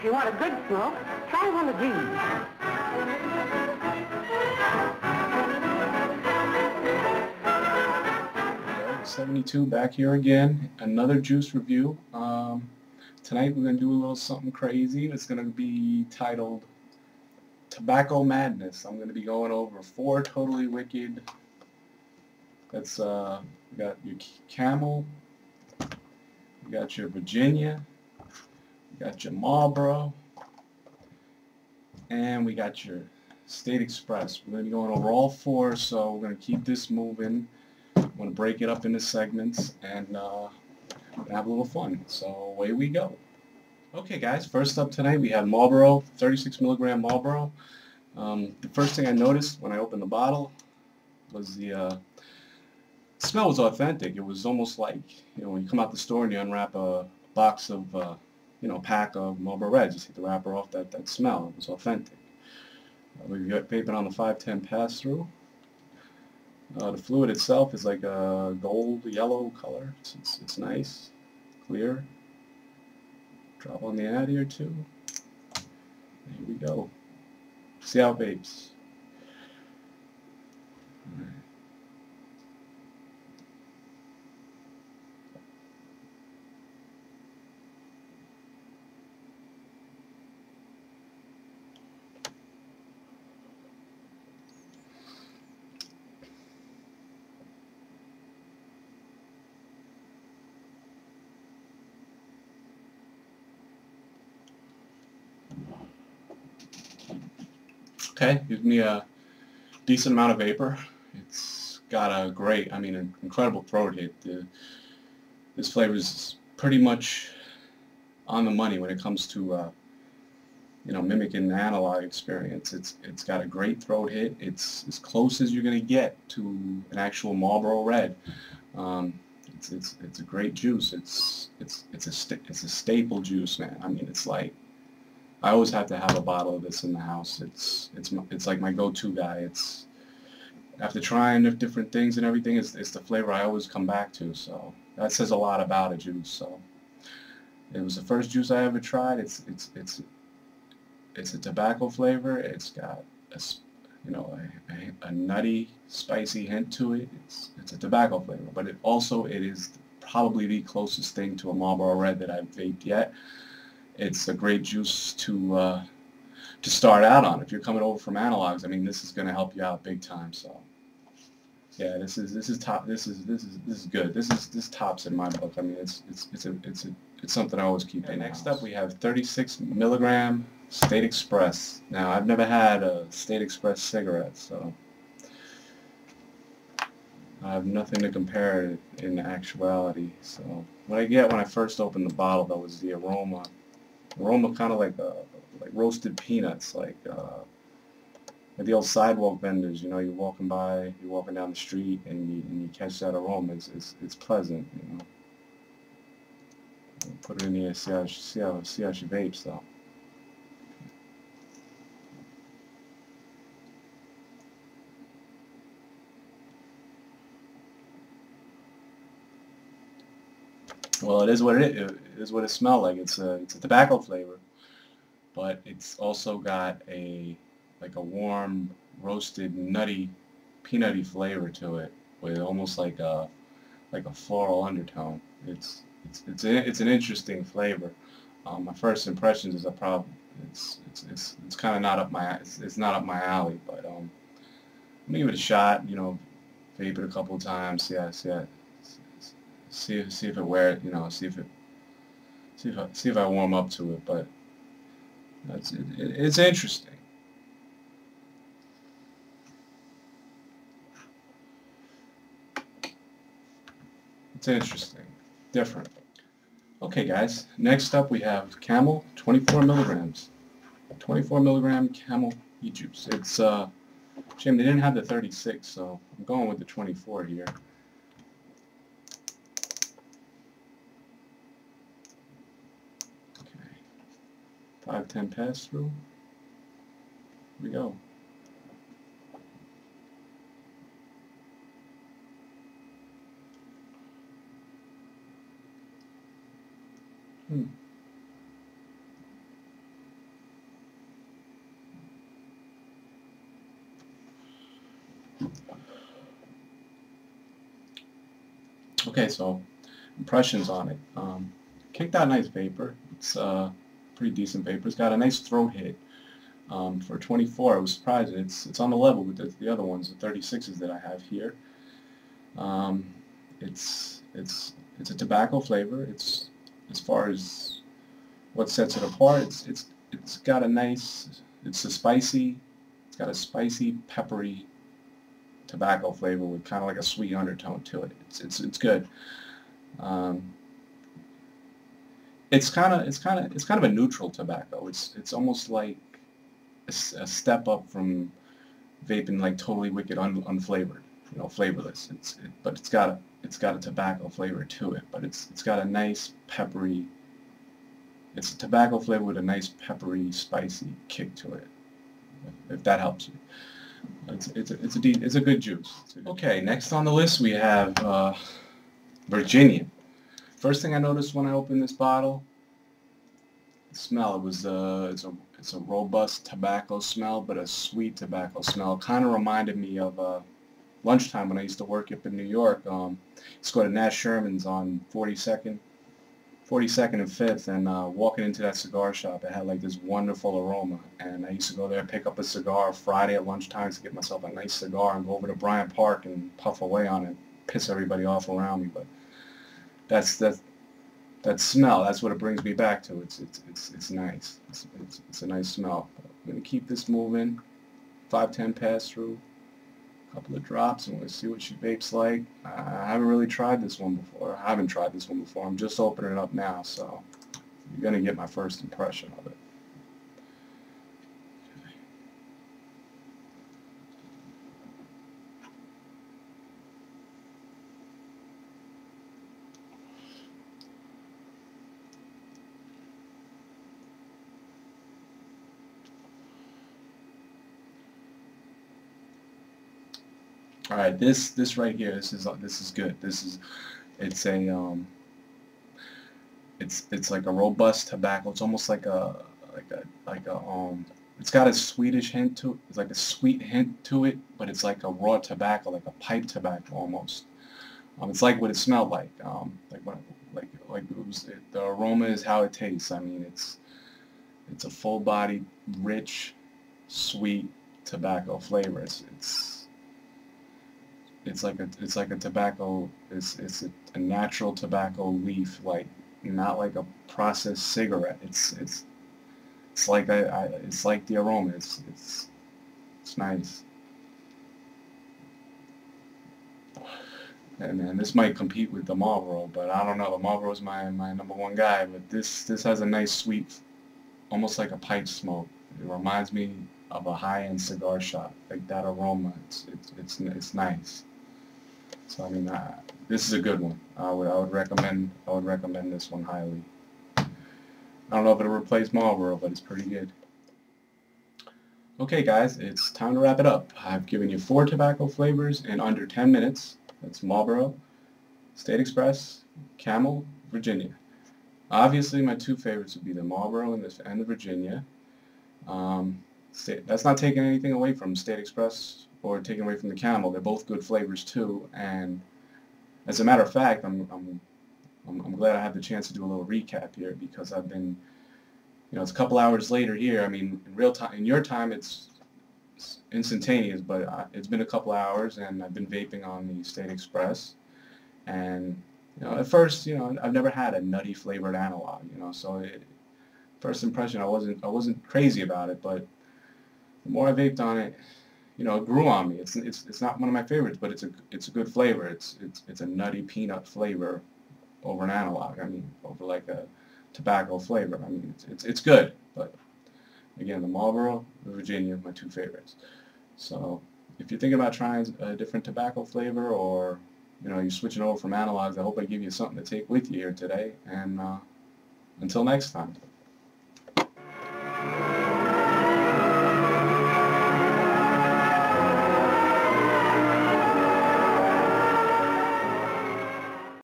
If you want a good smoke, try one of these. 72 back here again. Another juice review. Tonight we're going to do a little something crazy. It's going to be titled Tobacco Madness. I'm going to be going over 4 Totally Wicked. That's you got your Camel, you got your Virginia, you got your Marlboro, and we got your State Express. We're going to be going over all 4, so we're going to keep this moving. I'm going to break it up into segments and have a little fun. So away we go. Okay guys, first up tonight we have Marlboro, 36 milligram Marlboro. The first thing I noticed when I opened the bottle was the smell was authentic. It was almost like, you know, when you come out the store and you unwrap a box of, you know, pack of Marlboro Reds, you take the wrapper off, that smell. It was authentic. We've got vaping on the 510 pass-through. The fluid itself is like a gold yellow color. It's nice, clear. Drop on the ad here too. Here we go. See how it vapes. All right. Okay, gives me a decent amount of vapor. It's got a great, I mean, an incredible throat hit. This flavor is pretty much on the money when it comes to, you know, mimicking the analog experience. It's got a great throat hit. It's as close as you're gonna get to an actual Marlboro Red. It's a great juice. It's a staple juice, man. I mean, it's like, I always have to have a bottle of this in the house. It's like my go-to guy. It's after trying different things and everything, it's the flavor I always come back to. So that says a lot about a juice. So it was the first juice I ever tried. It's a tobacco flavor. It's got a, you know, a nutty, spicy hint to it. It's a tobacco flavor, but it is probably the closest thing to a Marlboro Red that I've vaped yet. It's a great juice to start out on. If you're coming over from analogs, I mean, this is going to help you out big time. So, yeah, this is top. This is good. This tops in my book. I mean, it's something I always keep in. Next up, we have 36 milligram State Express. Now, I've never had a State Express cigarette, so I have nothing to compare it in actuality. So, what I get when I first opened the bottle, though, was the aroma. Aroma kind of like roasted peanuts, like the old sidewalk vendors. You know, you're walking down the street, and you catch that aroma. It's pleasant, you know. Put it in here, see how she vapes though. Well, it is what it is. It is what it smells like. It's a tobacco flavor, but it's also got like a warm, roasted, nutty, peanutty flavor to it, with almost like a floral undertone. It's an interesting flavor. My first impressions is it's kind of not up my it's not up my alley, but I'm gonna give it a shot. You know, vape it a couple of times. See if it wears. You know, see if I warm up to it. But it's interesting. It's interesting, different. Okay, guys. Next up, we have Camel, 24 milligrams. 24 milligram Camel e-juice. It's shame they didn't have the 36, so I'm going with the 24 here. Okay, 510 pass through. Here we go. Okay, so impressions on it. Kicked out nice vapor. It's pretty decent vapor. It's got a nice throat hit. For 24, I was surprised. It's on the level with the other ones, the 36s that I have here. It's a tobacco flavor. It's, as far as what sets it apart, it's got a nice, it's got a spicy, peppery tobacco flavor with kind of like a sweet undertone to it. It's good. It's kind of a neutral tobacco. It's almost like a step up from vaping like Totally Wicked unflavored, flavorless. But it's got a tobacco flavor to it. But it's got a nice peppery. It's a tobacco flavor with a nice peppery, spicy kick to it. If that helps you. It's a good juice. Okay, next on the list we have Virginia. First thing I noticed when I opened this bottle, the smell. It was it's a robust tobacco smell, but a sweet tobacco smell. Kind of reminded me of lunchtime when I used to work up in New York. Used to go to Nat Sherman's on 42nd and 5th, and walking into that cigar shop, it had like this wonderful aroma. And I used to go there, pick up a cigar Friday at lunchtime to get myself a nice cigar and go over to Bryant Park and puff away on it, piss everybody off around me. But that smell, that's what it brings me back to. It's nice. It's a nice smell. I'm gonna keep this moving. 5-10 pass through. A couple of drops, and we'll see what she vapes like. I haven't really tried this one before. I'm just opening it up now, so you're gonna get my first impression of it. All right, this right here, this is good. It's a it's like a robust tobacco. It's almost like it's got a Swedish hint to it. It's like a sweet hint to it, but it's like a raw tobacco, like a pipe tobacco almost. It's like what it smelled like. The aroma is how it tastes. I mean, it's a full-bodied, rich, sweet tobacco flavor. It's like a tobacco. It's a natural tobacco leaf, like not like a processed cigarette. It's like it's like the aroma. It's nice. And man, this might compete with the Marlboro, but I don't know. The Marlboro is my number one guy, but this has a nice sweet, almost like a pipe smoke. It reminds me of a high-end cigar shop, like that aroma. It's nice. So I mean, this is a good one. I would recommend this one highly. I don't know if it'll replace Marlboro, but it's pretty good. Okay, guys, it's time to wrap it up. I've given you 4 tobacco flavors in under 10 minutes. That's Marlboro, State Express, Camel, Virginia. Obviously, my 2 favorites would be the Marlboro and the Virginia. That's not taking anything away from State Express or taking away from the Camel. They're both good flavors too. And as a matter of fact, I'm glad I had the chance to do a little recap here, because I've been, it's a couple hours later here. I mean, in real time, in your time, it's instantaneous, but it's been a couple hours, and I've been vaping on the State Express. And at first, I've never had a nutty flavored analog, so first impression, I wasn't crazy about it, but the more I vaped on it, it grew on me. It's not one of my favorites, but it's a good flavor. It's a nutty peanut flavor over an analog. I mean, over like a tobacco flavor. I mean, it's good, but again, the Marlboro, the Virginia, my 2 favorites. So if you're thinking about trying a different tobacco flavor, or you're switching over from analogs, I hope I give you something to take with you here today. And until next time.